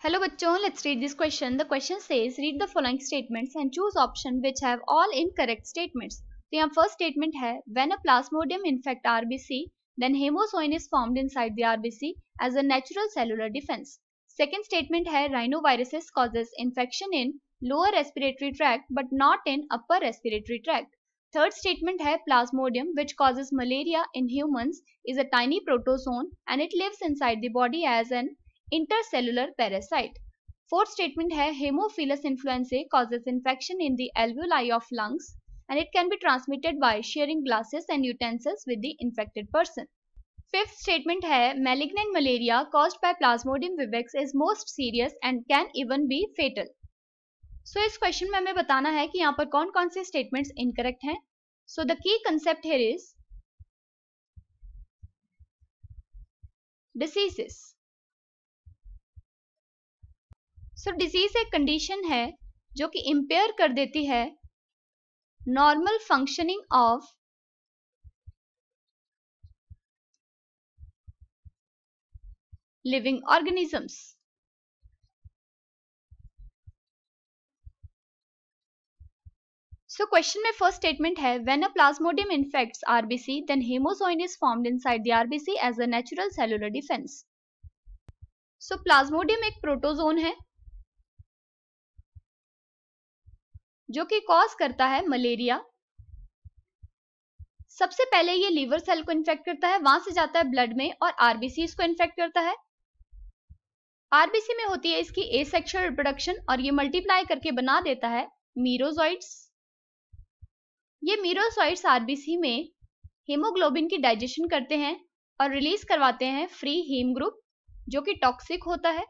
Hello बच्चों, let's read this question. The question says read the following statements and choose option which have all incorrect statements. तो यहाँ first statement है when a plasmodium infect RBC then hemozoin is formed inside the RBC as a natural cellular defense. Second statement है rhinoviruses causes infection in lower respiratory tract but not in upper respiratory tract. Third statement है plasmodium which causes malaria in humans is a tiny protozoan and it lives inside the body as an intercellular parasite. Fourth statement है Haemophilus influenzae causes infection in the alveoli of lungs and it can be transmitted by sharing glasses and utensils with the infected person. Fifth statement है malignant malaria caused by Plasmodium vivax is most serious and can even be fatal. So इस question में हमें बताना है कि यहाँ पर कौन कौन से स्टेटमेंट्स इनकरेक्ट हैं. So the key concept here is diseases. So disease एक कंडीशन है जो कि इम्पेयर कर देती है normal functioning of living organisms. So question में फर्स्ट स्टेटमेंट है when a plasmodium infects RBC then haemozoin is formed inside the RBC as a natural cellular defence. So plasmodium एक प्रोटोजोन है जो कि कॉज करता है मलेरिया. सबसे पहले ये लीवर सेल को इन्फेक्ट करता है, वहां से जाता है ब्लड में और आरबीसी को इन्फेक्ट करता है. आरबीसी में होती है इसकी एसेक्सुअल रिप्रोडक्शन और ये मल्टीप्लाई करके बना देता है मीरोजॉइट्स. ये मीरोजॉइट्स आरबीसी में हीमोग्लोबिन की डाइजेशन करते हैं और रिलीज करवाते हैं फ्री हीम ग्रुप जो कि टॉक्सिक होता है.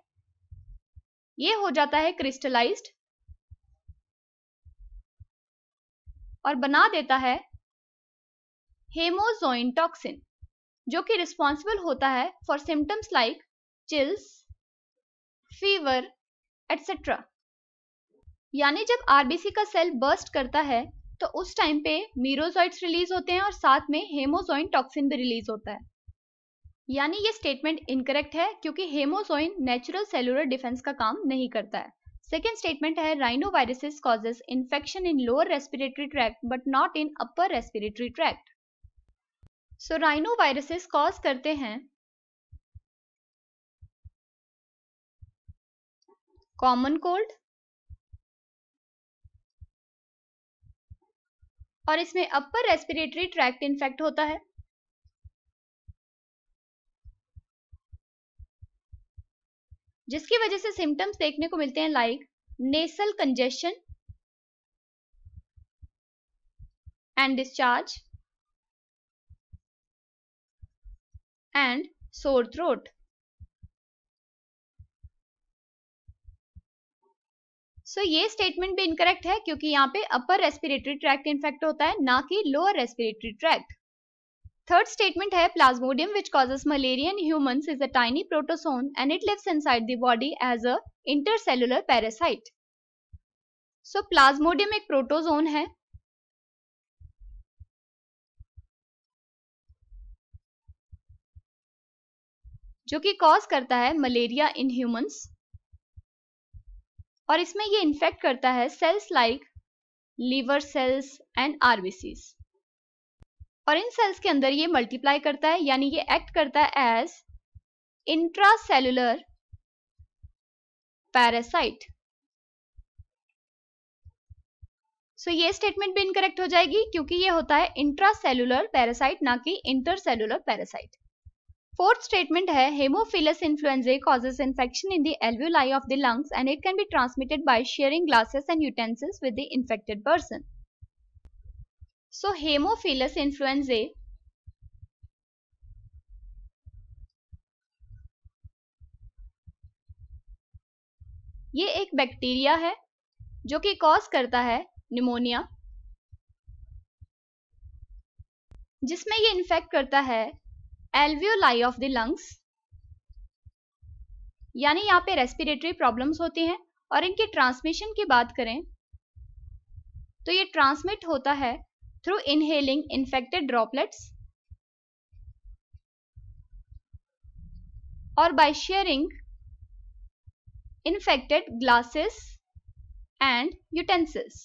ये हो जाता है क्रिस्टलाइज्ड और बना देता है हेमोजोइन टॉक्सिन जो कि रिस्पॉन्सिबल होता है for symptoms like chills, fever etcetera. यानी जब आरबीसी का सेल बर्स्ट करता है तो उस टाइम पे मीरोजॉइट्स रिलीज होते हैं और साथ में हेमोजोइन टॉक्सिन भी रिलीज होता है. यानी ये स्टेटमेंट इनकरेक्ट है क्योंकि हेमोजोइन नेचुरल सेलुलर डिफेंस का काम नहीं करता है. सेकेंड स्टेटमेंट है rhinoviruses causes infection in lower respiratory tract but not in upper respiratory tract. So rhinoviruses cause करते हैं कॉमन कोल्ड और इसमें अपर रेस्पिरेटरी ट्रैक्ट इन्फेक्ट होता है. जिसकी वजह से सिम्टम्स देखने को मिलते हैं like nasal congestion and discharge and sore throat. So ये स्टेटमेंट भी इनकरेक्ट है क्योंकि यहाँ पे अपर रेस्पिरेटरी ट्रैक्ट इन्फेक्ट होता है ना कि lower respiratory tract. Third statement है plasmodium which causes malaria in humans is a tiny protozoan and it lives inside the body as a intercellular parasite. So plasmodium एक protozoan है जो कि cause करता है मलेरिया इन ह्यूमंस और इसमें ये इन्फेक्ट करता है cells like liver cells and RBCs. और इन सेल्स के अंदर ये मल्टीप्लाई करता है यानी ये एक्ट करता है एज इंट्रासेलुलर पैरासाइट. सो ये स्टेटमेंट भी इनकरेक्ट हो जाएगी क्योंकि ये होता है इंट्रासेलुलर पैरासाइट ना कि इंटरसेलुलर पैरासाइट. फोर्थ स्टेटमेंट है Haemophilus इन्फ्लुएंजाe causes infection in the alveoli of the lungs and it can be transmitted by sharing glasses and utensils with the infected person. So Haemophilus influenzae ये एक bacteria है जो कि cause करता है pneumonia जिसमें ये इन्फेक्ट करता है एल्वियोलाई ऑफ द लंग्स. यानी यहाँ पे रेस्पिरेटरी प्रॉब्लम्स होती हैं और इनके ट्रांसमिशन की बात करें तो ये ट्रांसमिट होता है through inhaling infected droplets or by sharing infected glasses and utensils.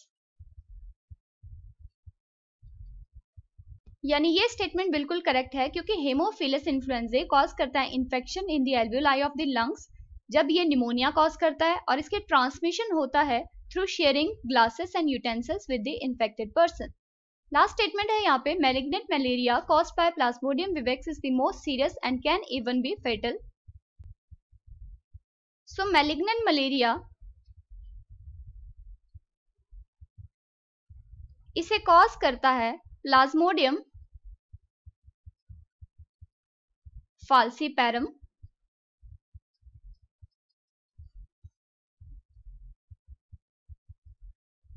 यानी ये स्टेटमेंट बिल्कुल करेक्ट है क्योंकि हेमोफिलस इन्फ्लुएंजा कॉज करता है infection in the alveoli of the lungs जब ये निमोनिया कॉज करता है और इसके ट्रांसमिशन होता है through sharing glasses and utensils with the infected person. Last statement है यहाँ पे malignant malaria caused by plasmodium vivax is the most serious and can even be fatal. So malignant malaria इसे कॉज करता है Plasmodium फाल्सीपैरम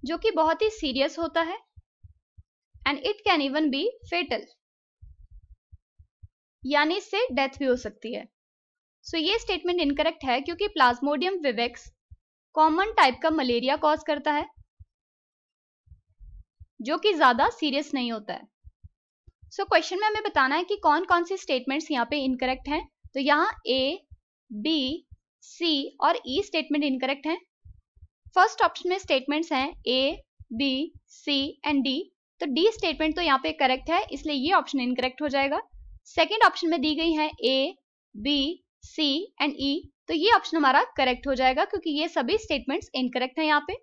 जो कि बहुत ही serious होता है and it can even be fatal, यानी इससे डेथ भी हो सकती है. सो ये स्टेटमेंट इनकरेक्ट है क्योंकि प्लाज्मोडियम विवेक्स कॉमन टाइप का मलेरिया कॉज करता है जो कि ज्यादा सीरियस नहीं होता है. सो क्वेश्चन में हमें बताना है कि कौन कौन सी स्टेटमेंट्स यहाँ पे इनकरेक्ट हैं. तो यहाँ ए, बी, सी और ई स्टेटमेंट इनकरेक्ट हैं. फर्स्ट ऑप्शन में स्टेटमेंट्स हैं ए, बी, सी एंड डी. तो डी स्टेटमेंट तो यहाँ पे करेक्ट है इसलिए ये ऑप्शन इनकरेक्ट हो जाएगा. सेकेंड ऑप्शन में दी गई है ए, बी, सी एंड ई. तो ये ऑप्शन हमारा करेक्ट हो जाएगा क्योंकि ये सभी स्टेटमेंट्स इनकरेक्ट हैं यहाँ पे.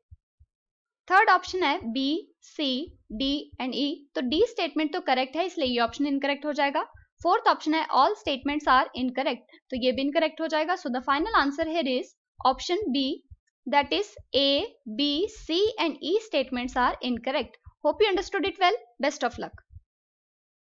थर्ड ऑप्शन है बी, सी, डी एंड ई. तो डी स्टेटमेंट तो करेक्ट है इसलिए ये ऑप्शन इनकरेक्ट हो जाएगा. फोर्थ ऑप्शन है ऑल स्टेटमेंट्स आर इनकरेक्ट. तो ये भी इनकरेक्ट हो जाएगा. So the final answer here is option B, that is A, B, C and E statements are incorrect. Hope you understood it well. Best of luck.